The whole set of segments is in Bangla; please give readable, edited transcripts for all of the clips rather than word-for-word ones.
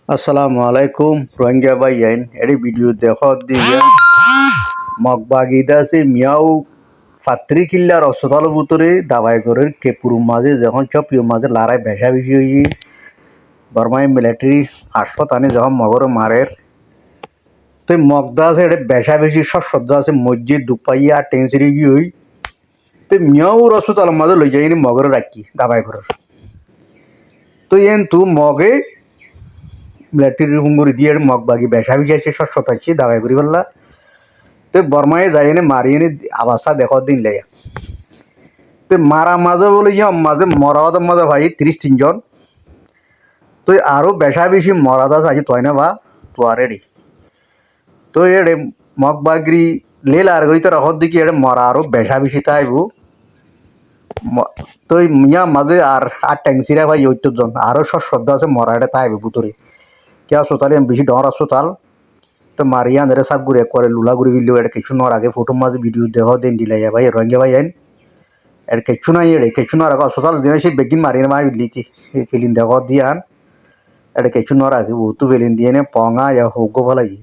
আসসালামু আলাইকুম রোহিঙ্গা ভাইয়াইন এটি ভিডিও দেখো দিয়ে মগবাগিদা সে মিয়াও ফাত্রি কিল্লার অসতাল ভিতরে দাবাই করে কেপুর মাঝে যখন চপিও মাঝে লড়াই বেশা বেশি হয়ে বর্মাই মিলিটারি হাসপাতালে যখন মগরে মারের তো মগদা আছে এটা বেশা বেশি সজ্জা আছে মসজিদ দুপাইয়া টেন্সিরি গিয়ে হই তো মিয়াও রসতাল মাঝে লই যাই মগরে রাখি দাবাই করে তো এন তু মগে মিলিটারি হুঙ্গুরি দিয়ে মগ বাগি বেসা বিজাইছে শতাচ্ছি দাবাই করি বললা তো বর্মায় যাই এনে মারি এনে আবাসা দেখো দিন লাই তো মারা মাঝে বলে মাঝে মরাদের মাঝে ভাই ৩৩ জন তো আরও বেসা বেশি মরাদা আছে তয় না বা তো আর এডি তো এডে মগ বাগরি লেল আর গই তো রহর দিকে এডে মরা আরও বেসা বেশি তাইবু তো মিয়া মাঝে আর ট্যাংসিরা ভাই ৭০ জন আরও শ্রদ্ধা আছে মরা এটা তাইবু বুতরে क्या अस्पताल बेसि डर अस्पताल तो मारिया अंदर सब गुरे करे लुला गुरी बिल्लो एड किछु नर आगे फोटो माज वीडियो देखो देन दिला या भाई रोहिंग्या भाई आइन एड किछु ना एड किछु नर आगे अस्पताल दिन से बेगिन मारिना मा बिल्लीची फिलिन देखो दियान एड किछु नर आगे बहुत फिलिन दिएने पोंगा या होगो भलाई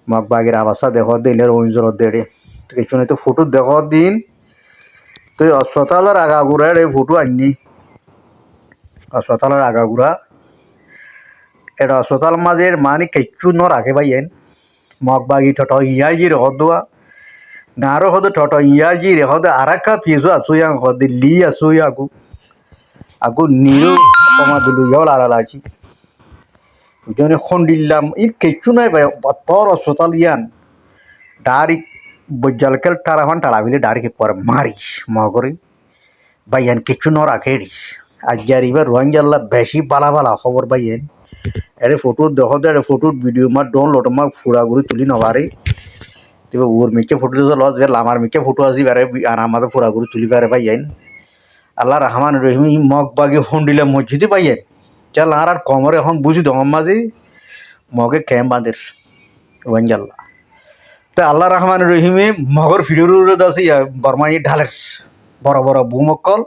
मग बागेर आवासा देखो देले रोइंजर देडे तो किछु नहीं तो फोटो देखो दिन तो अस्पताल आगा गुरा एड फोटो आनी अस्पताल आगा गुरा এটা अस्पताल মাঝের মানে কিচ্ছু ন রাখে ভাইয়েন মগবাগি ঠট ইয়াজি রহদুয়া নারো হদ ঠট ইয়াজি রেহদ আরাকা পিজু আসুয়া হদ লি আসুয়া আগু নিরো কমা দিলু ইয়াল আলালাছি জনে খন্ডিল্লাম ই কিচ্ছু নাই ভাই বতর अस्पताल ইয়ান ডাইরেক্ট বজ্জালকেল টারাফান টালাবিলে ডাইরেক্ট পর মারিস মগরে ভাইয়েন কিচ্ছু ন রাখে দিস আজ্জারিবার রোহিঙ্গাল্লা বেশি বালা বালা খবর ভাইয়েন এরে ফটো দেখো দে ফটো ভিডিও মা ডাউনলোড মা ফুড়া গুড়ি তুলি নবারে তবে ওর মিকে ফটো লস বে লামার মিকে ফটো আসি বারে আর আমাদের ফুড়া গুড়ি তুলি বারে পাইয়েন আল্লাহ রহমান রহিম মগ বাগে ফোন দিলে মসজিদে পাইয়েন চাল আর কমরে এখন বুঝি দম মাঝে মগে ক্যাম্প বাঁধের ওয়াঞ্জাল্লাহ তো আল্লাহ রহমান রহিমে মগর ফিডুর দাসি বর্মাই ঢালের বড় বড় ভূমকল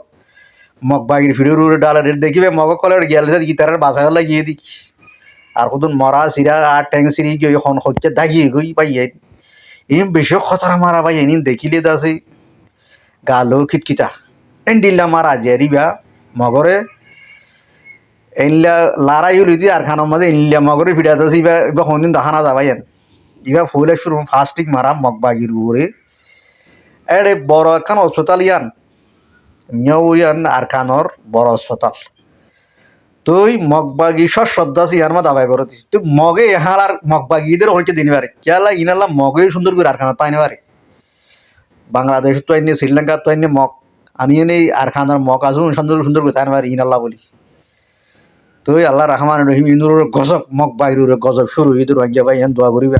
মগ বাগির ফিডুর ডালের দেখিবে মগ কলের গেলে গিটারের বাসা গেলে গিয়ে দিচ্ছি আর কদন মরা সিরা আর ট্যাং সিরি গিয়ে এখন হচ্ছে দাগিয়ে গই পাইয়ে ইম বেশি খতরা মারা পাইয়ে নিন দেখিলে দাসি গালো খিটখিটা এন্ডিল্লা মারা জেরিবা মগরে এনলা লারাই হলি আর খানোর মাঝে এনলা মগরে ফিটা দাসি ইবা কোনদিন দেখানা যাবাইয়েন ইবা ফুলে শুরু ফাস্টিক মারা মগবাগির উপরে এড়ে বড় একখান হাসপাতাল ইয়ান মিয়াউরিয়ান আর খানোর বড় হাসপাতাল তুই মগবাগি শ্রদ্ধা ইয়ার মা দাবাই করে দিস তুই মগে এহাল আর মগবাগিদের হচ্ছে দিন পারে কেলা ইনাল্লা মগে সুন্দর করে আর খানা তাই না পারে বাংলাদেশ তো আইনে শ্রীলঙ্কা তো আইনে মগ আনিয়ে নেই আর খানার মগ আসুন সুন্দর সুন্দর করে তাই না পারে ইনাল্লা বলি তুই আল্লাহ রহমান রহিম ইন্দুর গজব মগবাগির গজব শুরু ইদুর ভাই দোয়া করিবা।